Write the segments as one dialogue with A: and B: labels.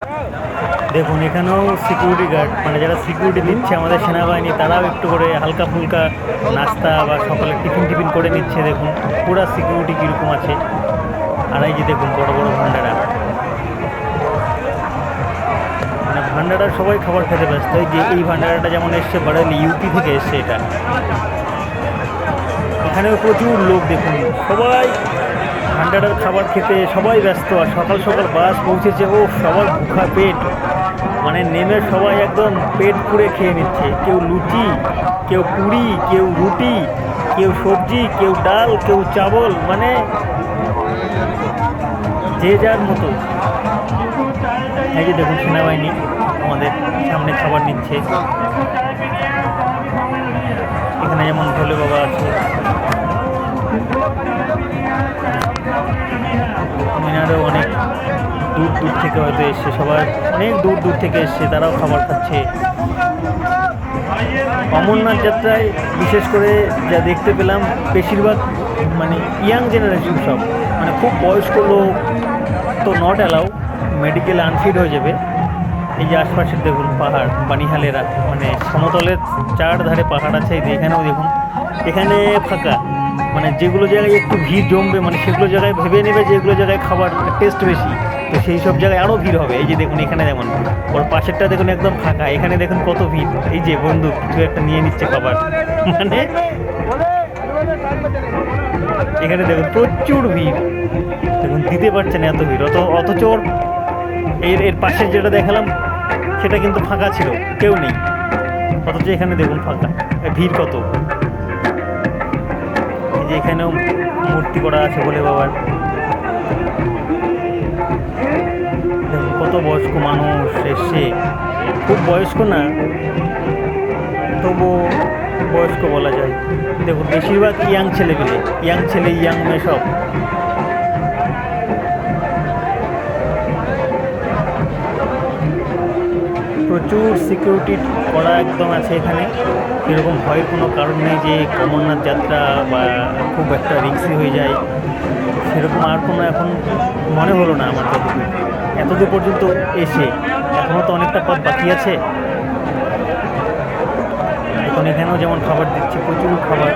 A: দেখুন এখানেও security guard, মানে যারা সিকিউরিটি দিচ্ছে আমাদের সেনাবাহিনী, তারাও একটু করে হালকা ফুলকা নাস্তা বা সকালে টিফিন করে নিচ্ছে। দেখুন পুরা সিকিউরিটি কীরকম আছে। আর এই যে দেখুন বড় বড় ভান্ডারা, মানে ভান্ডারা সবাই খাবার খেতে ব্যস্ত। এই যে এই ভান্ডারাটা যেমন এসছে বারেলি, ইউপি থেকে এসছে এটা। এখানেও প্রচুর লোক, দেখুন সবাই ভান্ডারার খাবার খেতে সবাই ব্যস্ত। আর সকাল সকাল বাস পৌঁছেছে, ও সবার ভুখা পেট, মানে নেমে সবাই একদম পেট পুড়ে খেয়ে নিচ্ছে। কেউ লুচি, কেউ পুরি, কেউ রুটি, কেউ সবজি, কেউ ডাল, কেউ চাবল, মানে যে যার মতো। এই যে দেখুন সেনাবাহিনী আমাদের সামনে খাবার নিচ্ছে। এখানে যেমন ভোলে বাবা আছে, মিনারেও অনেক দূর দূর থেকে হয়তো এসছে, সবাই অনেক দূর দূর থেকে এসছে, তারাও খাবার খাচ্ছে। অমরনাথ যাত্রায় বিশেষ করে যা দেখতে পেলাম, বেশিরভাগ মানে ইয়াং জেনারেশন সব, মানে খুব বয়স্ক লোক তো নট অ্যালাউ, মেডিকেল আনফিট হয়ে যাবে। এই যে আশপাশের দেখুন পাহাড়, বানিহালেরা, মানে সমতলের চারধারে পাহাড় আছে। এই যে এখানেও দেখুন, এখানে ফাঁকা, মানে যেগুলো জায়গায় একটু ভিড় জমবে, মানে সেগুলো জায়গায় ভেবে নেবে যে এগুলো জায়গায় খাবার টেস্ট বেশি, তো সেই সব জায়গায় আরও ভিড় হবে। এই যে দেখুন এখানে যেমন ওর পাশেরটা দেখুন একদম ফাঁকা, এখানে দেখুন কত ভিড়। এই যে বন্ধু কিছু একটা নিয়ে নিচ্ছে খাবার, মানে এখানে দেখুন প্রচুর ভিড়, দেখুন দিতে পারছেন এত ভিড়। অথচ এর পাশে যেটা দেখালাম সেটা কিন্তু ফাঁকা ছিল, কেউ নেই, অথচ এখানে দেখুন ফাঁকা, ভিড় কত। এই যে এখানেও মূর্তি করা আছে ভোলে বাবার। দেখুন কত বয়স্ক মানুষ এসছে, খুব বয়স্ক না, তবু বয়স্ক বলা যায়। দেখুন বেশিরভাগ ইয়াং ছেলেপিলে, ইয়াং ছেলে ইয়াং মেয়ে সব। প্রচুর সিকিউরিটি করা একদম আছে এখানে, এরকম ভয়ের কোনো কারণ নেই যে অমরনাথ যাত্রা বা খুব একটা রিস্কি হয়ে যায়, সেরকম আর কোনো এখন মনে হলো না আমার। এতদূর পর্যন্ত এসে এখনও তো অনেকটা পথ বাকি আছে। এখন এখানেও যেমন খাবার দিচ্ছে, প্রচুর খাবার,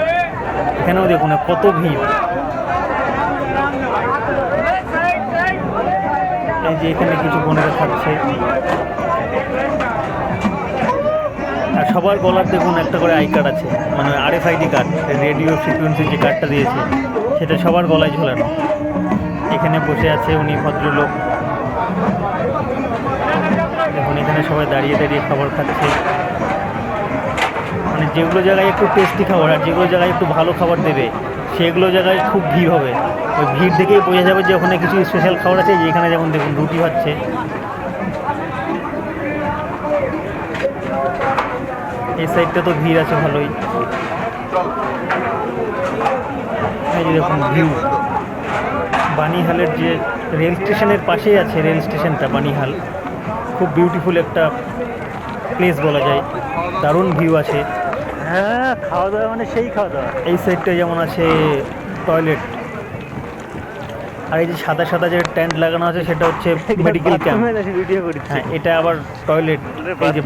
A: এখানেও দেখুন কত ভিড়। এই যে এখানে কিছু বোনেরা থাকছে, আর সবার গলার দেখুন একটা করে আই কার্ড আছে, মানে RFID কার্ড, রেডিও ফ্রিকোয়েন্সির যে কার্ডটা দিয়েছে সেটা সবার গলায় ঝোলানো। এখানে বসে আছে উনি ভদ্রলোক, দেখুন এখানে সবাই দাঁড়িয়ে দাঁড়িয়ে খাবার খাচ্ছে। মানে যেগুলো জায়গায় একটু টেস্টি খাবার আর যেগুলো জায়গায় একটু ভালো খাবার দেবে, সেগুলো জায়গায় খুব ভিড় হবে। ওই ভিড় দেখেই বোঝা যাবে যে ওখানে কিছু স্পেশাল খাবার আছে। যে এখানে যেমন দেখুন রুটি হচ্ছে, এই সাইডটা তো ভিড় আছে ভালোই। এই যে দেখুন ভিউ, বানিহালের যে রেল স্টেশনের পাশেই আছে রেল স্টেশনটা বানিহাল, খুব বিউটিফুল একটা প্লেস বলা যায়, দারুণ ভিউ আছে। হ্যাঁ, খাওয়া দাওয়া মানে সেই খাওয়া দাওয়া। এই সাইডটায় যেমন আছে টয়লেট, আর এই যে সাদা সাদা যে টেন্ট লাগানো আছে সেটা হচ্ছে মেডিকেল ক্যাম্প। হ্যাঁ, এটা আবার টয়লেট। এই যে